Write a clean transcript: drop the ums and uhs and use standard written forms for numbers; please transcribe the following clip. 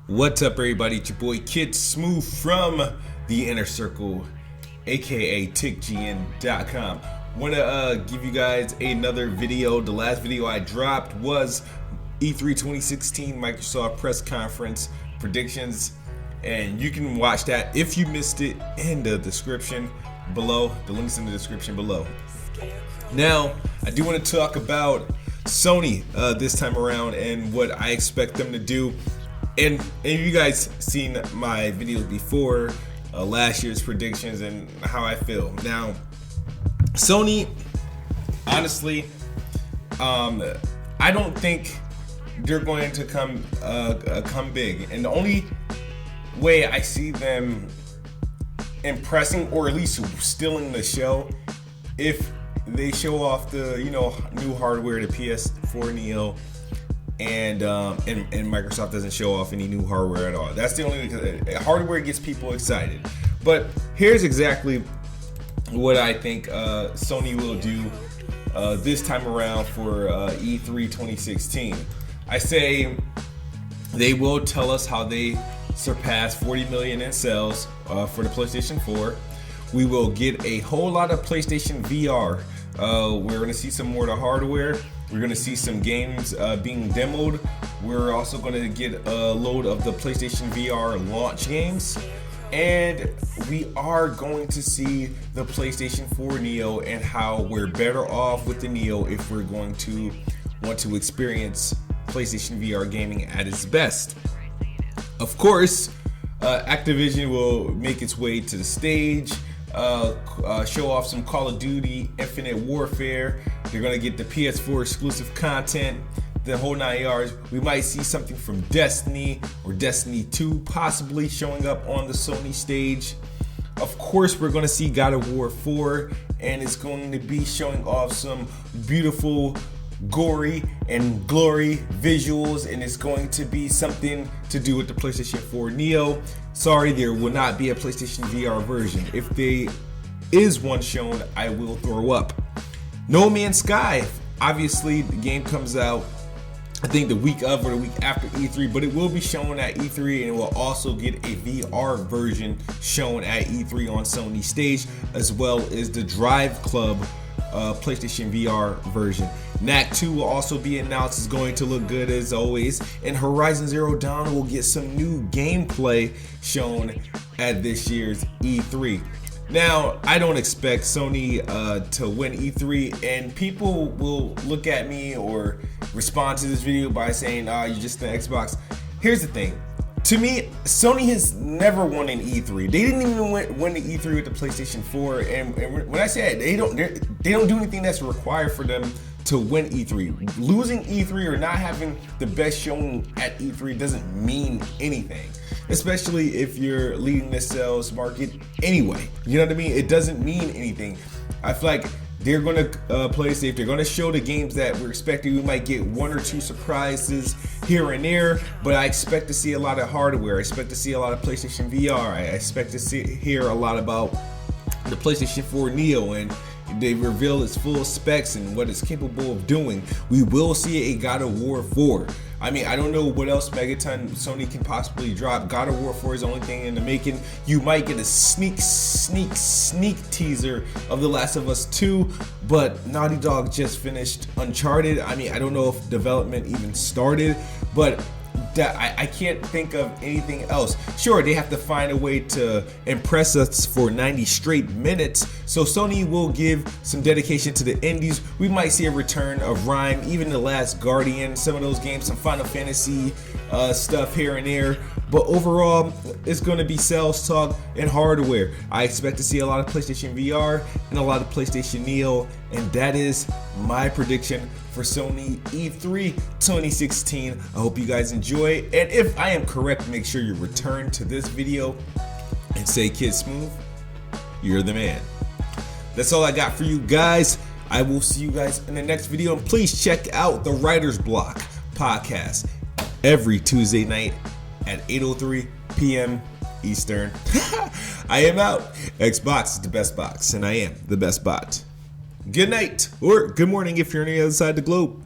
What's up, everybody? It's your boy Kid Smooth from the Inner Circle, aka TickGN.com. Want to give you guys another video. The last video I dropped was E3 2016 Microsoft press conference predictions, and you can watch that if you missed it in the description below. The link's in the description below. Now, I do want to talk about Sony this time around and what I expect them to do. And you guys seen my videos before, last year's predictions and how I feel. Now, Sony, honestly, I don't think they're going to come big. And the only way I see them impressing, or at least stealing the show, if they show off the new hardware, the PS4 Neo, and Microsoft doesn't show off any new hardware at all. That's the only, because hardware gets people excited. But here's exactly what I think Sony will do this time around for E3 2016. I say they will tell us how they surpassed 40 million in sales for the PlayStation 4. We will get a whole lot of PlayStation VR. We're going to see some more of the hardware. We're going to see some games being demoed. We're also going to get a load of the PlayStation VR launch games. And we are going to see the PlayStation 4 Neo and how we're better off with the Neo if we're going to want to experience PlayStation VR gaming at its best. Of course, Activision will make its way to the stage. Show off some Call of Duty Infinite Warfare. They're gonna get the PS4 exclusive content, the whole 9 yards. We might see something from Destiny or Destiny 2 possibly showing up on the Sony stage. Of course, we're gonna see God of War 4, and it's going to be showing off some beautiful, gory and glory visuals, and it's going to be something to do with the PlayStation 4 Neo. Sorry, there will not be a PlayStation VR version. If there is one shown, I will throw up. No Man's Sky, obviously the game comes out I think the week of or the week after E3, but it will be shown at E3, and it will also get a VR version shown at E3 on Sony stage, as well as the Drive Club PlayStation VR version. Knack 2 will also be announced. It's going to look good as always, and Horizon Zero Dawn will get some new gameplay shown at this year's E3. Now, I don't expect Sony to win E3, and people will look at me or respond to this video by saying, you're just an Xbox. Here's the thing. To me, Sony has never won an E3. They didn't even win the E3 with the PlayStation 4. And when I say they don't do anything that's required for them to win E3. Losing E3 or not having the best showing at E3 doesn't mean anything, especially if you're leading the sales market anyway. You know what I mean? It doesn't mean anything. I feel like they're going to play safe. They're going to show the games that we're expecting. We might get one or two surprises here and there, but I expect to see a lot of hardware. I expect to see a lot of PlayStation VR. I expect to hear a lot about the PlayStation 4 Neo, and they reveal its full specs and what it's capable of doing. We will see a God of War 4. I mean, I don't know what else Megaton Sony can possibly drop. God of War 4 is the only thing in the making. You might get a sneak teaser of The Last of Us 2, but Naughty Dog just finished Uncharted. I mean, I don't know if development even started, but I can't think of anything else. Sure, they have to find a way to impress us for 90 straight minutes, so Sony will give some dedication to the indies. We might see a return of Rhyme, even The Last Guardian, some of those games, some Final Fantasy stuff here and there. But overall, it's going to be sales talk and hardware. I expect to see a lot of PlayStation VR and a lot of PlayStation Neo, and that is my prediction for Sony E3 2016. I hope you guys enjoy, and if I am correct, make sure you return to this video and say, Kid Smooth, you're the man. That's all I got for you guys. I will see you guys in the next video, and please check out the Writer's Block podcast every Tuesday night at 8:03 p.m. Eastern. I am out. Xbox is the best box, and I am the best bot. Good night, or good morning if you're on the other side of the globe.